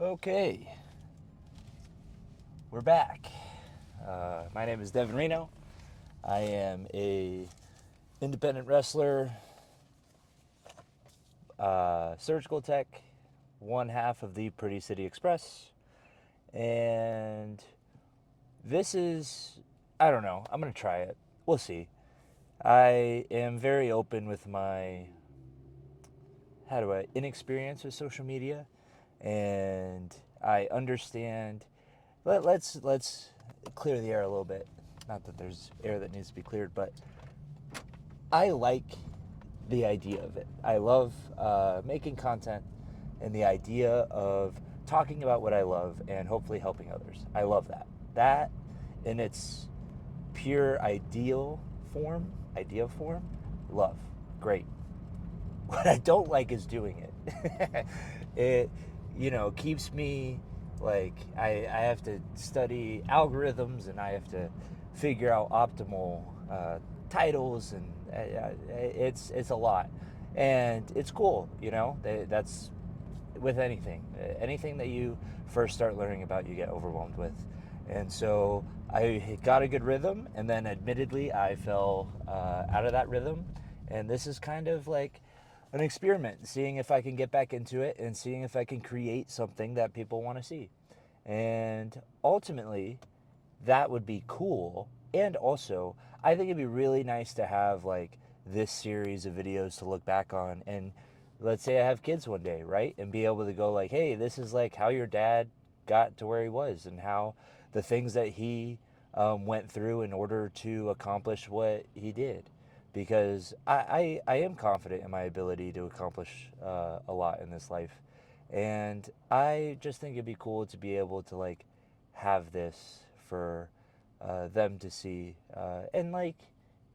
Okay, we're back. My name is Devin Reno. I am a independent wrestler, surgical tech, one half of the Pretty City Express, and this is, I don't know, I'm gonna try it. We'll see. I am very open with my, inexperience with social media, and I understand. Let's clear the air a little bit. Not that there's air that needs to be cleared, but I like the idea of it. I love making content and the idea of talking about what I love and hopefully helping others. I love that. That in its pure idea form, love. Great. What I don't like is doing it. It, keeps me like I have to study algorithms and I have to figure out optimal titles, and it's a lot, and it's cool. That's with anything that you first start learning about, you get overwhelmed with. And so I got a good rhythm, and then admittedly I fell out of that rhythm, and this is kind of like an experiment, seeing if I can get back into it and seeing if I can create something that people want to see. And ultimately, that would be cool. And also, I think it'd be really nice to have like this series of videos to look back on. And let's say I have kids one day, right? And be able to go like, hey, this is like how your dad got to where he was, and how the things that he went through in order to accomplish what he did. Because I am confident in my ability to accomplish a lot in this life. And I just think it'd be cool to be able to like have this for them to see. And like,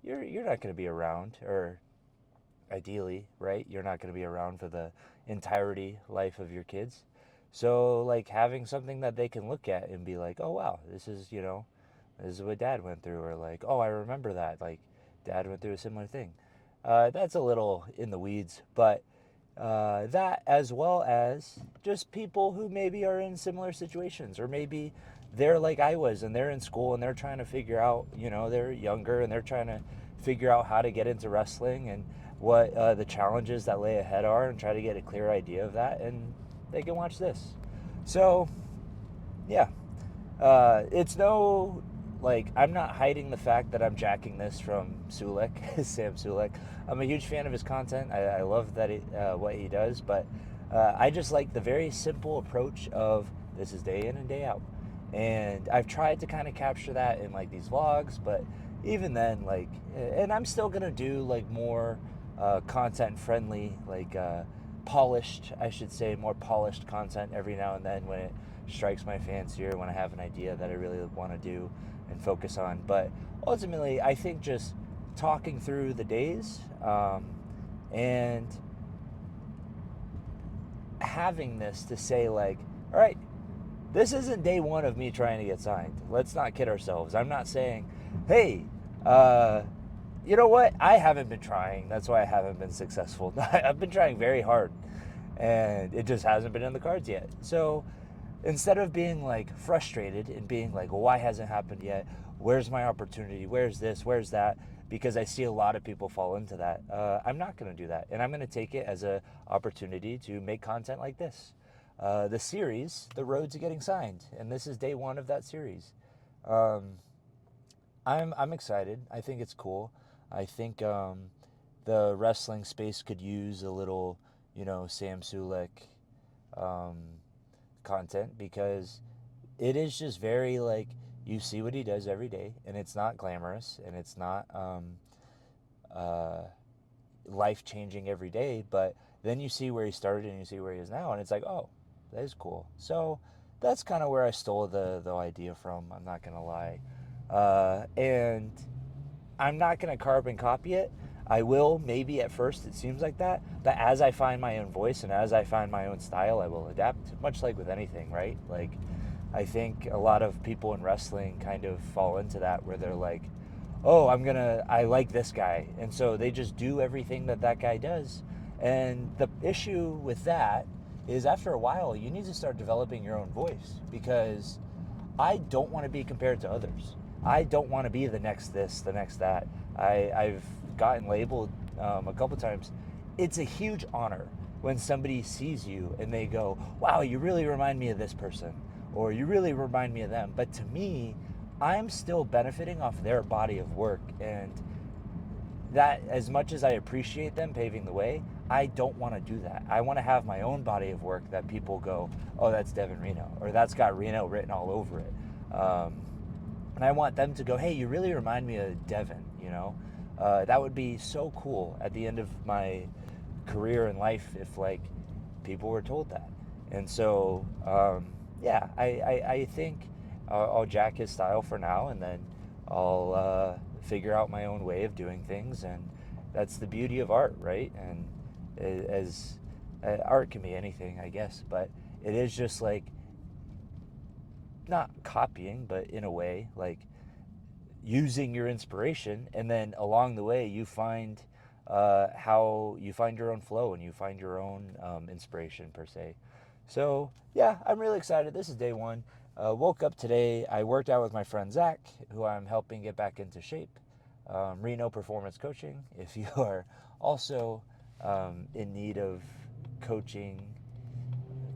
you're not going to be around, or ideally, right? You're not going to be around for the entirety life of your kids. So like having something that they can look at and be like, oh wow, this is what dad went through, or like, oh, I remember that. Like, dad went through a similar thing. That's a little in the weeds, but that, as well as just people who maybe are in similar situations, or maybe they're like I was and they're in school and they're trying to figure out, they're younger and they're trying to figure out how to get into wrestling and what the challenges that lay ahead are, and try to get a clear idea of that, and they can watch this. So, yeah, it's no, like, I'm not hiding the fact that I'm jacking this from Sulek, Sam Sulek. I'm a huge fan of his content. I love that what he does, but I just like the very simple approach of this is day in and day out. And I've tried to kind of capture that in like these vlogs, but even then, like, and I'm still gonna do like more content friendly, like polished, I should say, more polished content every now and then when it strikes my fancy, or when I have an idea that I really want to do and focus on. But ultimately, I think just talking through the days, and having this to say, like, all right, this isn't day one of me trying to get signed. Let's not kid ourselves. I'm not saying, hey, you know what? I haven't been trying. That's why I haven't been successful. I've been trying very hard, and it just hasn't been in the cards yet. So instead of being like frustrated and being like, well, why hasn't it happened yet? Where's my opportunity? Where's this? Where's that? Because I see a lot of people fall into that. I'm not going to do that, and I'm going to take it as an opportunity to make content like this. The series, The Road to Getting Signed, and this is day one of that series. Um, I'm excited. I think it's cool. I think the wrestling space could use a little, Sam Sulek um, content, because it is just very like, you see what he does every day, and it's not glamorous, and it's not uh, life changing every day, but then you see where he started and you see where he is now, and it's like, oh, that is cool. So that's kind of where I stole the idea from. I'm not gonna lie, and I'm not gonna carbon copy it. I will, maybe at first it seems like that, but as I find my own voice and as I find my own style, I will adapt, much like with anything, right? Like, I think a lot of people in wrestling kind of fall into that, where they're like, oh, I like this guy. And so they just do everything that that guy does. And the issue with that is after a while, you need to start developing your own voice, because I don't want to be compared to others. I don't want to be the next this, the next that. I've gotten labeled a couple times. It's a huge honor when somebody sees you and they go, wow, you really remind me of this person, or you really remind me of them. But to me, I'm still benefiting off their body of work, and that, as much as I appreciate them paving the way, I don't want to do that. I want to have my own body of work that people go, oh, that's Devin Reno, or that's got Reno written all over it. And I want them to go, hey, you really remind me of Devin, you know? That would be so cool at the end of my career in life if, like, people were told that. And so, yeah, I think I'll jack his style for now, and then I'll figure out my own way of doing things. And that's the beauty of art, right? And as art can be anything, I guess, but it is just like, not copying, but in a way, like using your inspiration, and then along the way you find how you find your own flow, and you find your own inspiration per se. So yeah, I'm really excited. This is day one. Woke up today. I worked out with my friend Zach, who I'm helping get back into shape. Reno Performance Coaching. If you are also in need of coaching,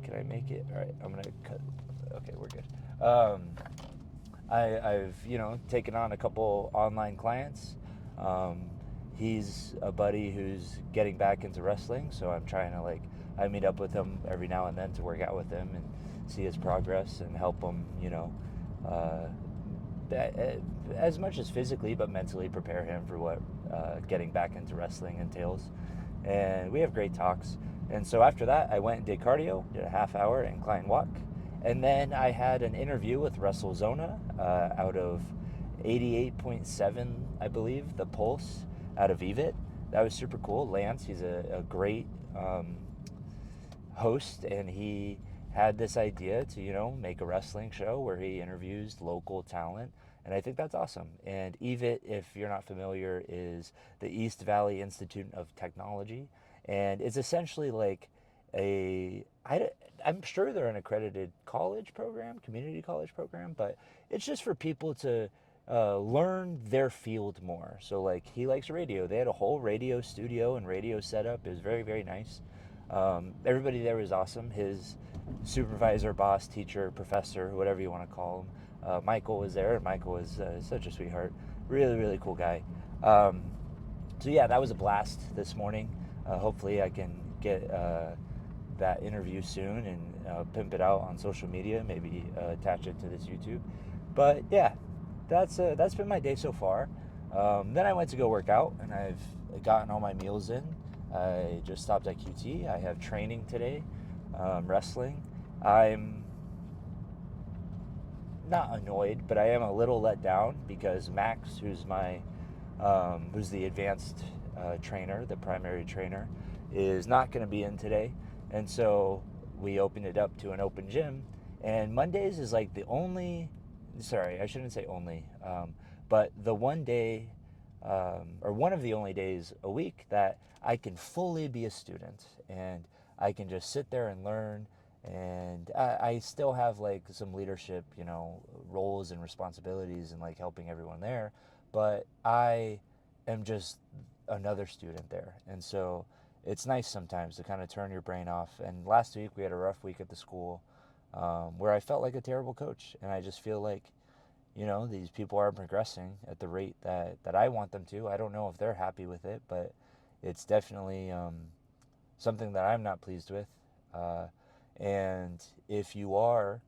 can I make it? All right, I'm gonna cut. Okay, we're good. I've taken on a couple online clients. He's a buddy who's getting back into wrestling, so I'm trying to, like, I meet up with him every now and then to work out with him and see his progress and help him, uh, as much as physically but mentally prepare him for what getting back into wrestling entails. And we have great talks. And so after that, I went and did cardio, did a half hour incline walk. And then I had an interview with WrestleZona out of 88.7, I believe, the Pulse out of Evit. That was super cool. Lance, he's a great host, and he had this idea to, make a wrestling show where he interviews local talent. And I think that's awesome. And EVIT, if you're not familiar, is the East Valley Institute of Technology. And it's essentially like I'm sure they're an accredited college program, community college program, but it's just for people to learn their field more. So, like, he likes radio. They had a whole radio studio and radio setup. It was very, very nice. Everybody there was awesome. His supervisor, boss, teacher, professor, whatever you want to call him, Michael was there. Michael was such a sweetheart. Really, really cool guy. So yeah, that was a blast this morning. Hopefully I can get that interview soon and pimp it out on social media, maybe attach it to this YouTube. But yeah, that's been my day so far. Then I went to go work out, and I've gotten all my meals in. I just stopped at QT. I have training today, wrestling. I'm not annoyed, but I am a little let down because Max, who's the advanced trainer, the primary trainer, is not going to be in today. And so we opened it up to an open gym. And Mondays is like I shouldn't say only, but the one day, or one of the only days a week that I can fully be a student, and I can just sit there and learn. And I still have, like, some leadership, roles and responsibilities, and, like, helping everyone there. But I am just another student there. And so it's nice sometimes to kind of turn your brain off. And last week we had a rough week at the school, where I felt like a terrible coach. And I just feel like, these people aren't progressing at the rate that I want them to. I don't know if they're happy with it, but it's definitely something that I'm not pleased with. And if you are,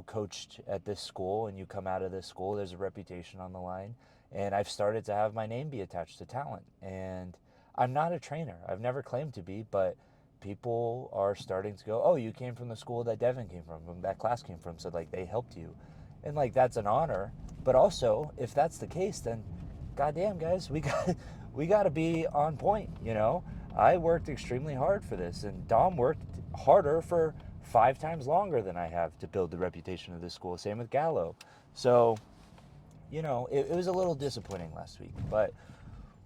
coached at this school and you come out of this school, there's a reputation on the line. And I've started to have my name be attached to talent. And I'm not a trainer. I've never claimed to be, but people are starting to go, oh, you came from the school that Devin came from that class came from. So, like, they helped you. And, like, that's an honor. But also, if that's the case, then goddamn, guys, we got to be on point, I worked extremely hard for this, and Dom worked harder for 5 times longer than I have to build the reputation of this school. Same with Gallo. So, it was a little disappointing last week, but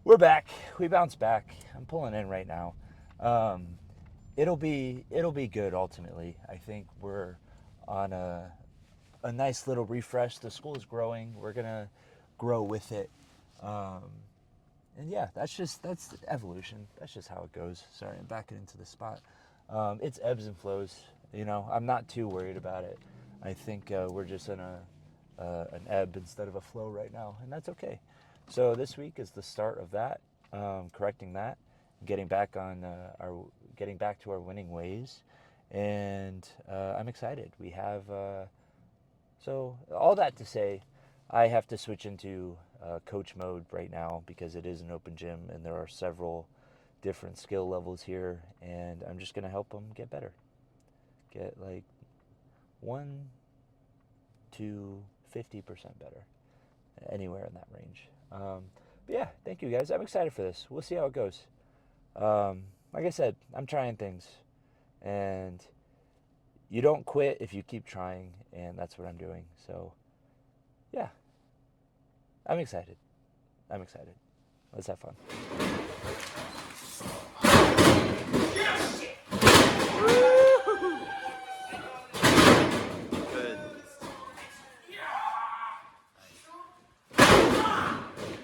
we're back. We bounced back. I'm pulling in right now. it'll be good ultimately. I think we're on a nice little refresh. The school is growing. We're gonna grow with it. Um, and yeah, that's evolution. That's just how it goes. Sorry, I'm backing into the spot. It's ebbs and flows. I'm not too worried about it. I think we're just in an ebb instead of a flow right now, and that's okay. So this week is the start of that, correcting that, getting back on getting back to our winning ways, and I'm excited. We have so all that to say, I have to switch into coach mode right now because it is an open gym and there are several different skill levels here, and I'm just gonna help them get better, get like 1 to 50% better, anywhere in that range. But yeah, thank you guys. I'm excited for this. We'll see how it goes. Like I said, I'm trying things, and you don't quit if you keep trying, and that's what I'm doing. So yeah, I'm excited. I'm excited. Let's have fun.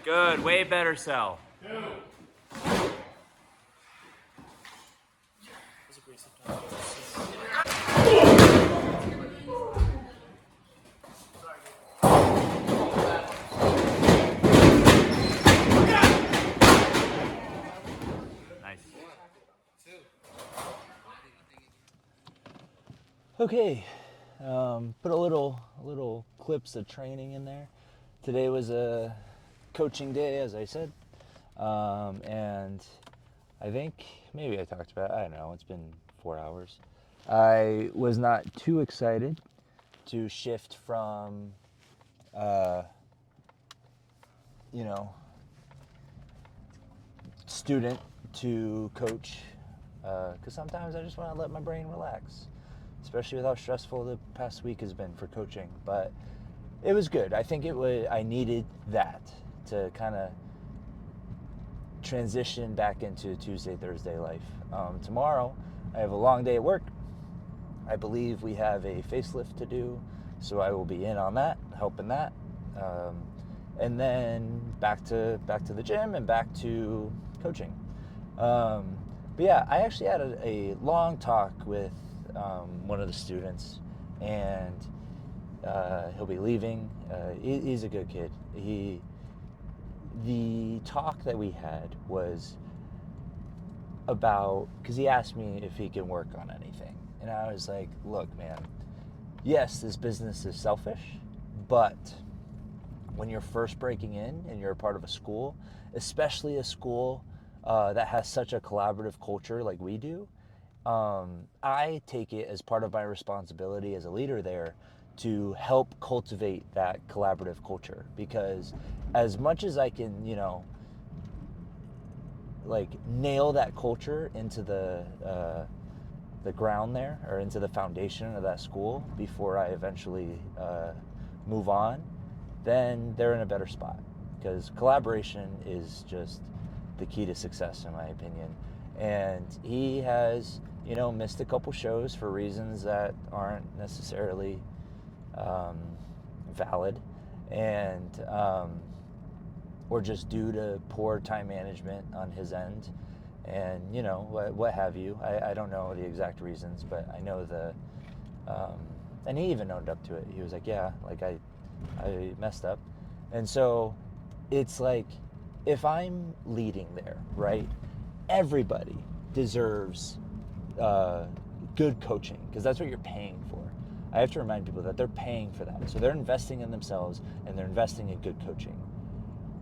Good. Way better sell. Nice. Okay. Put a little clips of training in there. Today was a coaching day, as I said, and I think maybe I talked about it. I don't know. It's been 4 hours. I was not too excited to shift from, student to coach, because sometimes I just want to let my brain relax, especially with how stressful the past week has been for coaching. But it was good. I think I needed that to kind of transition back into Tuesday, Thursday life. Tomorrow, I have a long day at work. I believe we have a facelift to do, so I will be in on that, helping that, and then back to the gym and back to coaching. But yeah, I actually had a long talk with one of the students, and he'll be leaving. He's a good kid. The talk that we had was about, because he asked me if he can work on anything, and I was like, look, man, yes, this business is selfish, but when you're first breaking in and you're a part of a school, especially a school that has such a collaborative culture like we do, I take it as part of my responsibility as a leader there to help cultivate that collaborative culture, because as much as I can, like nail that culture into the ground there, or into the foundation of that school before I eventually move on, then they're in a better spot, because collaboration is just the key to success in my opinion. And he has, missed a couple shows for reasons that aren't necessarily valid, and or just due to poor time management on his end, and what have you. I don't know the exact reasons, but I know and he even owned up to it. He was like, yeah, like I messed up. And so it's like, if I'm leading there, right, everybody deserves good coaching, because that's what you're paying for. I have to remind people that they're paying for that. So they're investing in themselves, and they're investing in good coaching.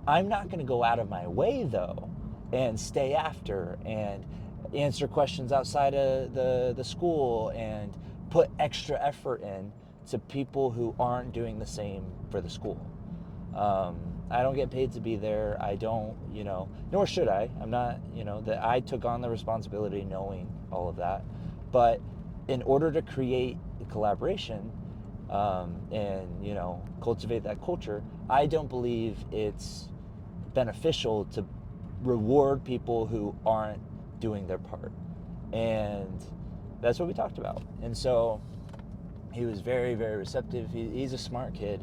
I'm not going to go out of my way, though, and stay after and answer questions outside of the school and put extra effort in to people who aren't doing the same for the school. I don't get paid to be there. I don't, nor should I. I'm not, that I took on the responsibility knowing all of that. But in order to create collaboration and, cultivate that culture, I don't believe it's beneficial to reward people who aren't doing their part. And that's what we talked about. And so he was very, very receptive. He's a smart kid.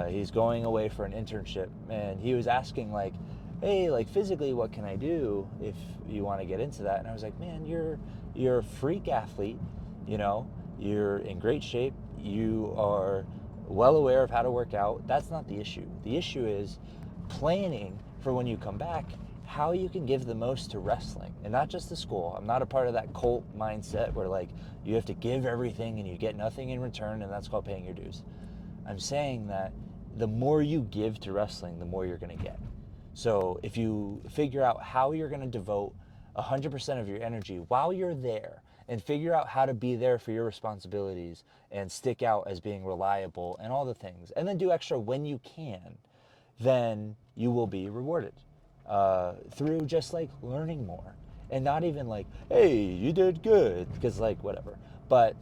He's going away for an internship, and he was asking like, hey, like physically, what can I do if you want to get into that? And I was like, man, you're a freak athlete, you know, you're in great shape, you are well aware of how to work out. That's not the issue. The issue is planning for when you come back, how you can give the most to wrestling and not just the school. I'm not a part of that cult mindset where like you have to give everything and you get nothing in return, and that's called paying your dues. I'm saying that the more you give to wrestling, the more you're going to get. So if you figure out how you're going to devote 100% of your energy while you're there, and figure out how to be there for your responsibilities and stick out as being reliable and all the things, and then do extra when you can, then you will be rewarded through just like learning more, and not even like, hey, you did good, because like whatever, but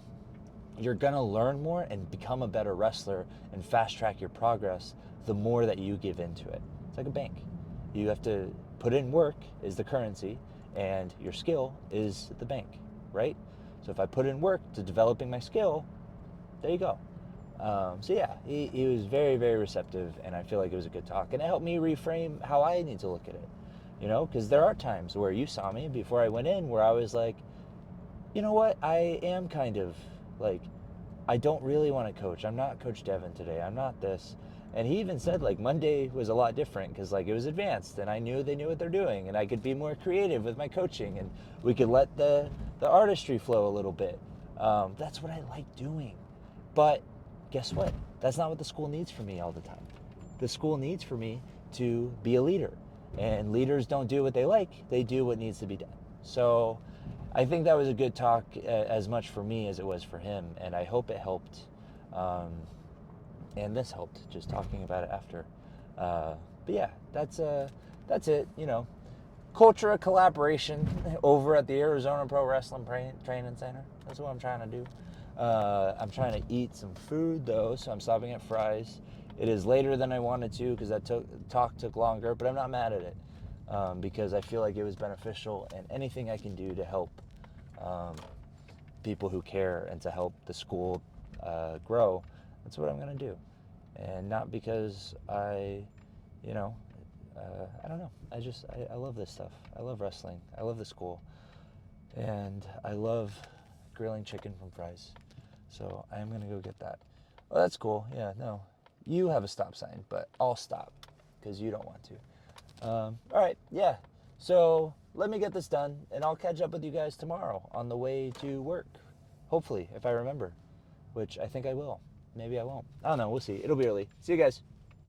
you're gonna learn more and become a better wrestler and fast track your progress the more that you give into it. It's like a bank. You have to put in work is the currency, and your skill is the bank, right? So if I put in work to developing my skill, there you go. So yeah, he was very, very receptive, and I feel like it was a good talk, and it helped me reframe how I need to look at it. You know, because there are times where you saw me before I went in where I was like, you know what, I am kind of like, I don't really want to coach. I'm not Coach Devin today. I'm not this. And he even said like Monday was a lot different because like it was advanced, and I knew they knew what they're doing, and I could be more creative with my coaching, and we could let the artistry flow a little bit. That's what I like doing. But guess what? That's not what the school needs from me all the time. The school needs for me to be a leader. And leaders don't do what they like, they do what needs to be done. So I think that was a good talk, as much for me as it was for him. And I hope it helped. And this helped, just talking about it after. But yeah, that's it. You know, culture of collaboration over at the Arizona Pro Wrestling Training Center. That's what I'm trying to do. I'm trying to eat some food though, so I'm stopping at Fry's. It is later than I wanted to because that talk took longer, but I'm not mad at it because I feel like it was beneficial, and anything I can do to help people who care and to help the school grow, that's what I'm going to do. And not because you know, I don't know. I love this stuff. I love wrestling. I love the school. And I love grilling chicken from Fry's. So I am going to go get that. Well, that's cool. Yeah, no. You have a stop sign, but I'll stop because you don't want to. All right, yeah. So let me get this done, and I'll catch up with you guys tomorrow on the way to work. Hopefully, if I remember, which I think I will. Maybe I won't. I don't know. We'll see. It'll be early. See you guys.